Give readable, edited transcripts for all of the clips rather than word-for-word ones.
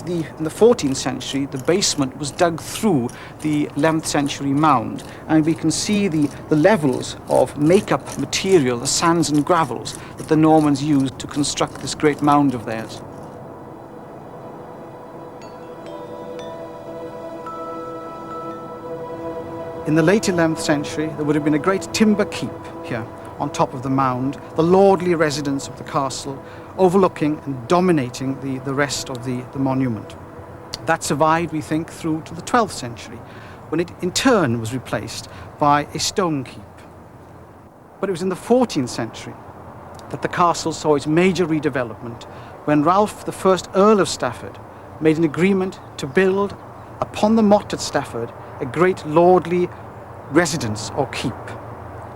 in the 14th century, the basement was dug through the 11th century mound, and we can see the levels of make-up material, the sands and gravels that the Normans used to construct this great mound of theirs. In the late 11th century, there would have been a great timber keep here on top of the mound, the lordly residence of the castle, overlooking and dominating the rest of the monument. That survived, we think, through to the 12th century, when it in turn was replaced by a stone keep. But it was in the 14th century that the castle saw its major redevelopment, when Ralph, the first Earl of Stafford, made an agreement to build upon the motte at Stafford a great lordly residence or keep.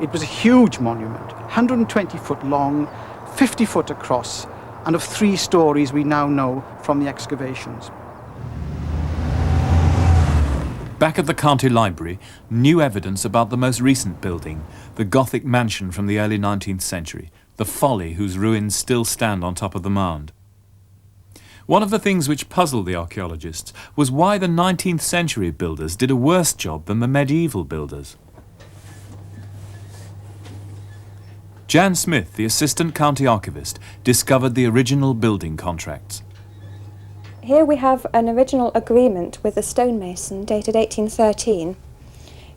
It was a huge monument, 120 foot long, 50 foot across, and of 3 stories we now know from the excavations. Back at the County Library, new evidence about the most recent building, the Gothic mansion from the early 19th century, the Folly whose ruins still stand on top of the mound. One of the things which puzzled the archaeologists was why the 19th century builders did a worse job than the medieval builders. Jan Smith, the assistant county archivist, discovered the original building contracts. Here we have an original agreement with the stonemason dated 1813,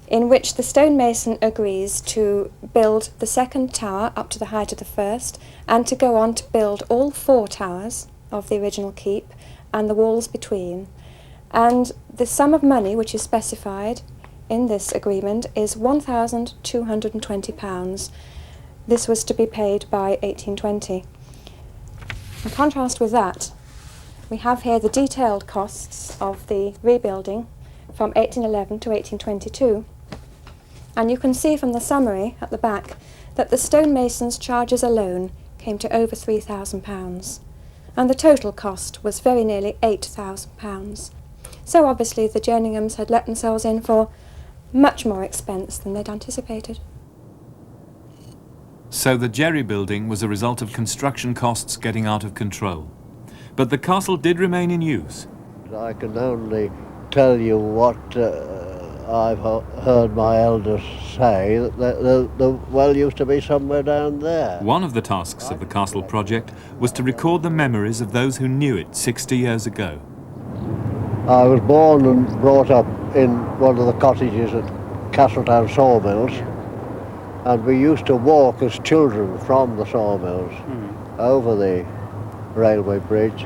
in which the stonemason agrees to build the second tower up to the height of the first, and to go on to build all 4 towers of the original keep and the walls between. And the sum of money which is specified in this agreement is £1,220. This was to be paid by 1820. In contrast with that, we have here the detailed costs of the rebuilding from 1811 to 1822. And you can see from the summary at the back that the stonemason's charges alone came to over £3,000. And the total cost was very nearly £8,000. So obviously the Jerninghams had let themselves in for much more expense than they'd anticipated. So the Jerry building was a result of construction costs getting out of control. But the castle did remain in use. I can only tell you what I've heard my elders say, that the well used to be somewhere down there. One of the tasks of the castle project was to record the memories of those who knew it 60 years ago. I was born and brought up in one of the cottages at Castletown Sawmills, and we used to walk as children from the sawmills over the railway bridge,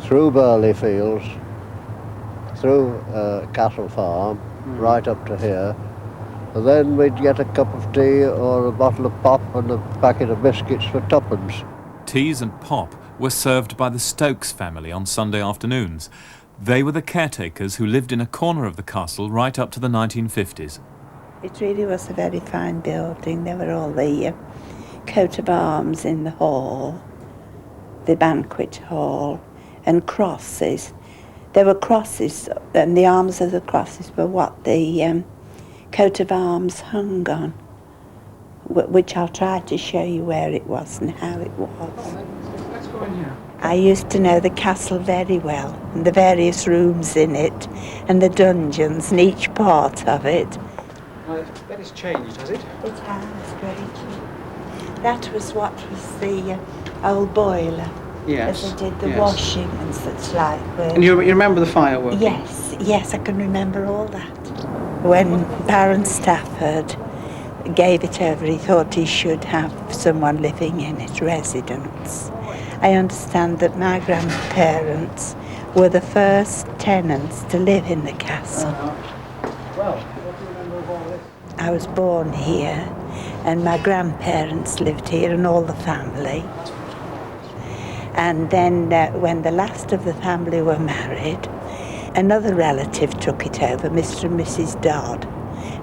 through Burley Fields, through Castle Farm, right up to here, and then we'd get a cup of tea or a bottle of pop and a packet of biscuits for 2pence. Teas and pop were served by the Stokes family on Sunday afternoons. They were the caretakers who lived in a corner of the castle right up to the 1950s. It really was a very fine building. There were all the coat of arms in the hall, the banquet hall, and crosses. There were crosses, and the arms of the crosses were what the coat of arms hung on, which I'll try to show you where it was and how it was. Let's go in here. I used to know the castle very well, and the various rooms in it, and the dungeons, and each part of it. That has changed, has it? It has, greatly. That was what was the old boiler. Yes. As they did the yes. washing and such like. And you remember the fireworks? Yes, I can remember all that. When Baron Stafford gave it over, he thought he should have someone living in it, residents. I understand that my grandparents were the first tenants to live in the castle. Well, what do you remember of all this? I was born here, and my grandparents lived here, and all the family. And then when the last of the family were married, another relative took it over, Mr. and Mrs. Dodd,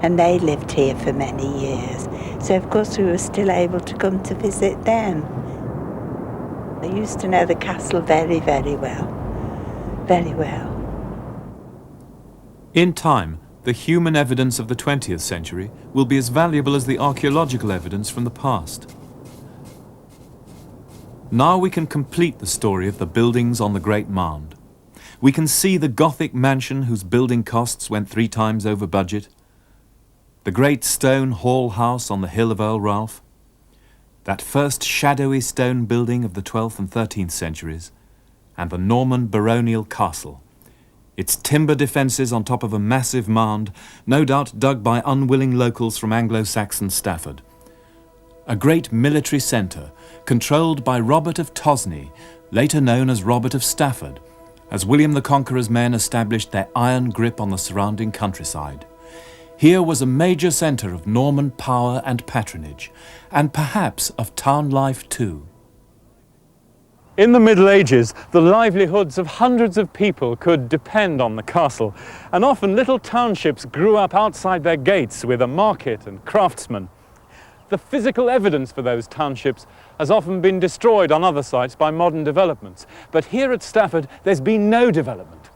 and they lived here for many years. So of course we were still able to come to visit them. I used to know the castle very, very well. Very well. In time, the human evidence of the 20th century will be as valuable as the archaeological evidence from the past. Now we can complete the story of the buildings on the Great Mound. we can see the Gothic mansion whose building costs went 3 times over budget, the great stone hall house on the hill of Earl Ralph, that first shadowy stone building of the 12th and 13th centuries, and the Norman baronial castle, its timber defences on top of a massive mound, no doubt dug by unwilling locals from Anglo-Saxon Stafford. A great military centre, controlled by Robert of Tosney, later known as Robert of Stafford, as William the Conqueror's men established their iron grip on the surrounding countryside. Here was a major centre of Norman power and patronage, and perhaps of town life too. In the Middle Ages, the livelihoods of hundreds of people could depend on the castle, and often little townships grew up outside their gates with a market and craftsmen. The physical evidence for those townships has often been destroyed on other sites by modern developments, but here at Stafford there's been no development.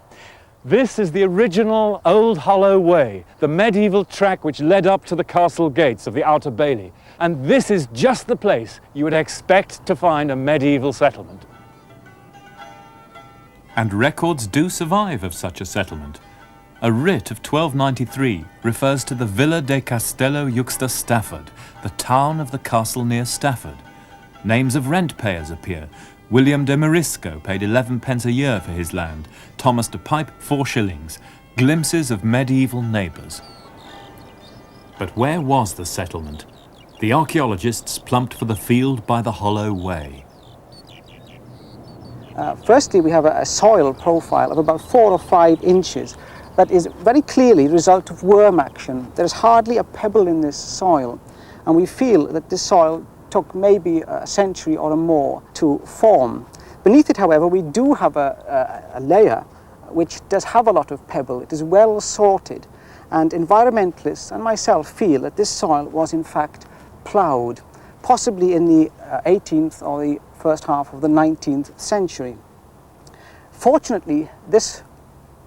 This is the original Old Hollow Way, the medieval track which led up to the castle gates of the Outer Bailey, and this is just the place you would expect to find a medieval settlement. And records do survive of such a settlement. A writ of 1293 refers to the Villa de Castello Juxta Stafford, the town of the castle near Stafford. Names of rent payers appear. William de Morisco paid 11 pence a year for his land, Thomas de Pipe 4 shillings, glimpses of medieval neighbours. But where was the settlement? The archaeologists plumped for the field by the Hollow Way. Firstly, we have a soil profile of about 4 or 5 inches that is very clearly the result of worm action. There is hardly a pebble in this soil, and we feel that this soil took maybe a century or more to form. Beneath it, however, we do have a layer which does have a lot of pebble. It is well sorted, and environmentalists and myself feel that this soil was in fact ploughed, possibly in the 18th or the first half of the 19th century. Fortunately, this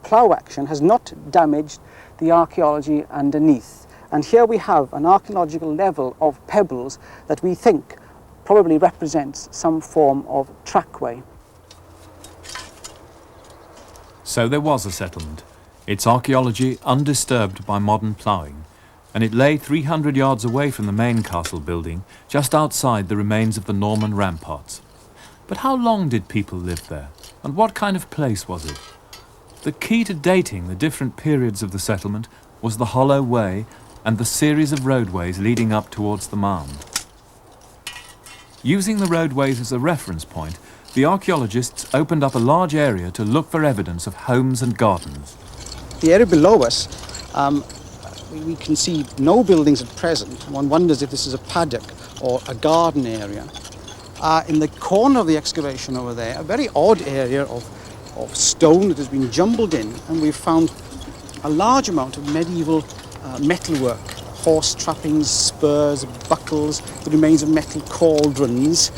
plough action has not damaged the archaeology underneath. And here we have an archaeological level of pebbles that we think probably represents some form of trackway. So there was a settlement, its archaeology undisturbed by modern ploughing, and it lay 300 yards away from the main castle building, just outside the remains of the Norman ramparts. But how long did people live there, and what kind of place was it? The key to dating the different periods of the settlement was the Hollow Way and the series of roadways leading up towards the mound. Using the roadways as a reference point, the archaeologists opened up a large area to look for evidence of homes and gardens. The area below us, we can see no buildings at present. One wonders if this is a paddock or a garden area. In the corner of the excavation over there, a very odd area of stone that has been jumbled in, and we've found a large amount of medieval metalwork, horse trappings, spurs, buckles, the remains of metal cauldrons,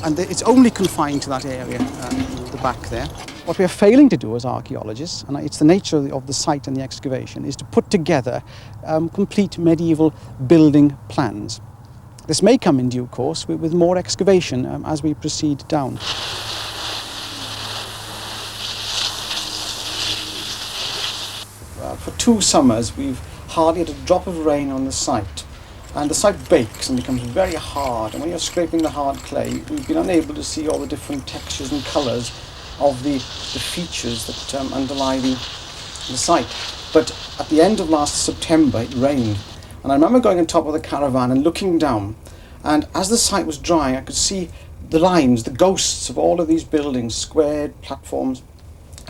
and it's only confined to that area in the back there. What we are failing to do as archaeologists, and it's the nature of the site and the excavation, is to put together complete medieval building plans. This may come in due course with more excavation as we proceed down. For 2 summers we've hardly had a drop of rain on the site, and the site bakes and becomes very hard, and when you're scraping the hard clay we've been unable to see all the different textures and colours of the features that underlie the site. But at the end of last September it rained, and I remember going on top of the caravan and looking down, and as the site was drying I could see the lines, the ghosts of all of these buildings, squared platforms.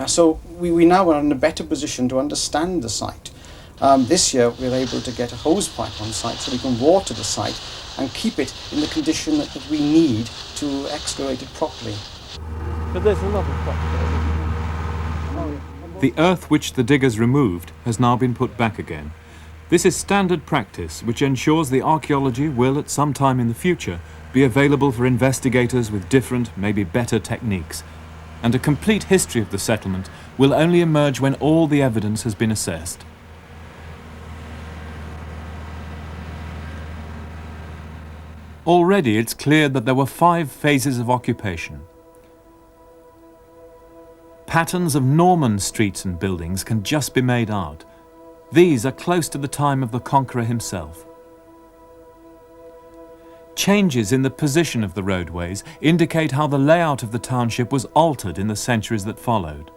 So we now are in a better position to understand the site. This year we're able to get a hose pipe on site so we can water the site and keep it in the condition that we need to excavate it properly. But there's a lot of crop. The earth which the diggers removed has now been put back again. This is standard practice which ensures the archaeology will at some time in the future be available for investigators with different, maybe better techniques. And a complete history of the settlement will only emerge when all the evidence has been assessed. Already it's clear that there were 5 phases of occupation. Patterns of Norman streets and buildings can just be made out. These are close to the time of the conqueror himself. Changes in the position of the roadways indicate how the layout of the township was altered in the centuries that followed.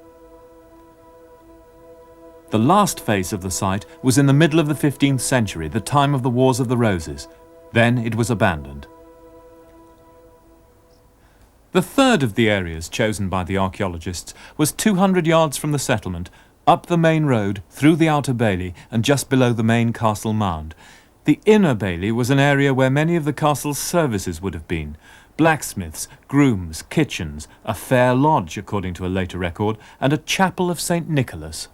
The last phase of the site was in the middle of the 15th century, the time of the Wars of the Roses. Then it was abandoned. The third of the areas chosen by the archaeologists was 200 yards from the settlement, up the main road, through the outer bailey and just below the main castle mound. The inner bailey was an area where many of the castle's services would have been. Blacksmiths, grooms, kitchens, a fair lodge, according to a later record, and a chapel of St. Nicholas.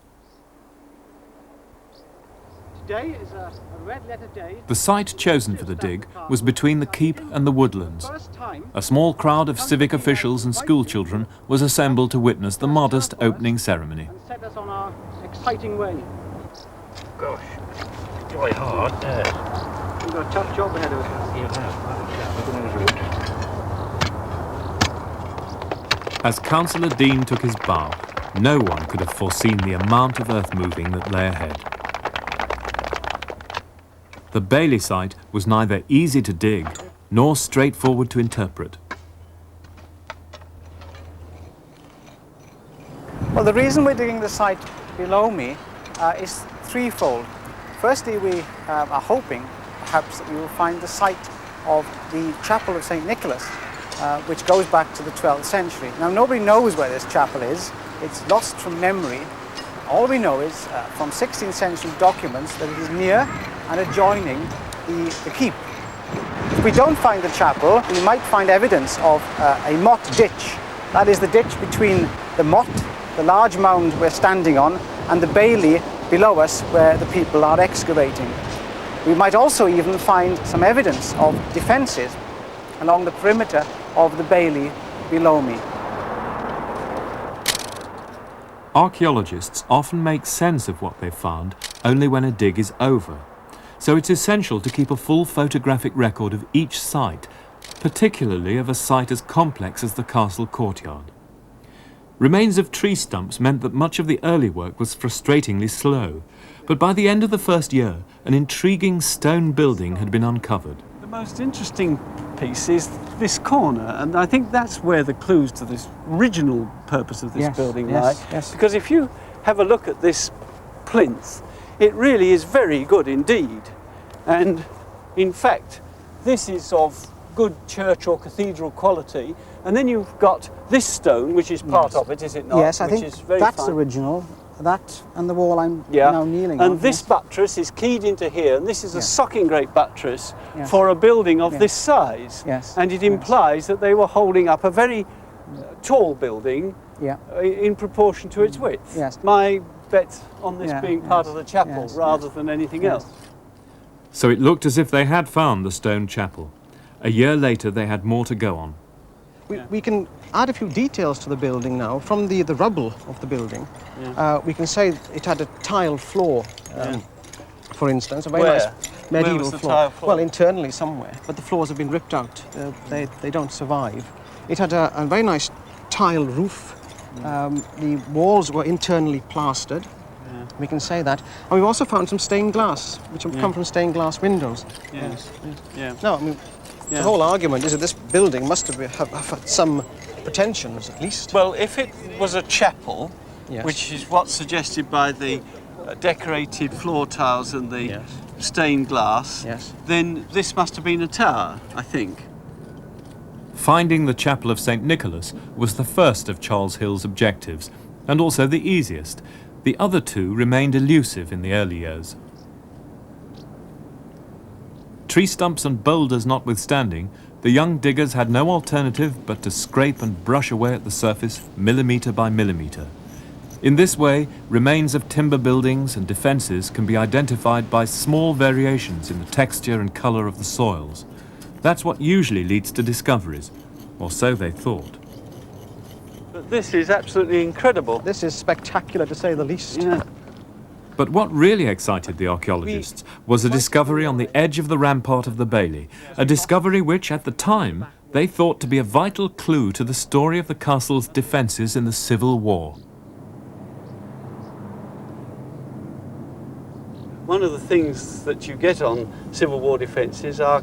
Today is a red letter day. The site chosen for the dig was between the keep and the woodlands. A small crowd of civic officials and schoolchildren was assembled to witness the modest opening ceremony. And set us on our exciting way. Gosh, it's really hard. We've got a tough job ahead of us. You have. As Councillor Dean took his bow, no one could have foreseen the amount of earth moving that lay ahead. The bailey site was neither easy to dig nor straightforward to interpret. Well, the reason we're digging the site below me is threefold. Firstly, we are hoping perhaps that we will find the site of the chapel of St. Nicholas, which goes back to the 12th century. Now, nobody knows where this chapel is. It's lost from memory. All we know is from 16th century documents that it is near and adjoining the keep. If we don't find the chapel, we might find evidence of a motte ditch. That is the ditch between the motte, the large mound we're standing on, and the bailey below us where the people are excavating. We might also even find some evidence of defences along the perimeter of the bailey below me. Archaeologists often make sense of what they've found only when a dig is over. So it's essential to keep a full photographic record of each site, particularly of a site as complex as the castle courtyard. Remains of tree stumps meant that much of the early work was frustratingly slow, but by the end of the first year, an intriguing stone building had been uncovered. The most interesting piece is this corner, and I think that's where the clues to this original purpose of this building lie. Yes. Because if you have a look at this plinth, it really is very good indeed. And in fact, this is of good church or cathedral quality. And then you've got this stone, which is part of it, is it not? Yes, I which think is very that's fine. original. That and the wall I'm now kneeling on. And this buttress is keyed into here, and this is a socking great buttress Yes. for a building of this size. Yes. And it implies that they were holding up a very tall building Yeah. in proportion to its width. Yes. My bet on this Yeah, being part yes, of the chapel yes, rather than anything yes. else. So it looked as if they had found the stone chapel. A year later, they had more to go on. We can add a few details to the building now. From the rubble of the building, we can say it had a tiled floor, for instance, a very Where? nice Where medieval was the floor. tiled floor? Well, internally somewhere, but the floors have been ripped out. They don't survive. It had a very nice tile roof. The walls were internally plastered. We can say that. And we've also found some stained glass, which have come from stained glass windows. Yes. Yeah. No, I mean, the whole argument is that this building must have had some pretensions, at least. Well, if it was a chapel, Yes. which is what's suggested by the decorated floor tiles and the stained glass, Yes. then this must have been a tower, I think. Finding the chapel of St. Nicholas was the first of Charles Hill's objectives, and also the easiest. The other two remained elusive in the early years. Tree stumps and boulders notwithstanding, the young diggers had no alternative but to scrape and brush away at the surface millimetre by millimetre. In this way, remains of timber buildings and defences can be identified by small variations in the texture and colour of the soils. That's what usually leads to discoveries, or so they thought. But this is absolutely incredible. This is spectacular, to say the least. Yeah. But what really excited the archaeologists was a discovery on the edge of the rampart of the bailey, a discovery which, at the time, they thought to be a vital clue to the story of the castle's defences in the Civil War. one of the things that you get on Civil War defences are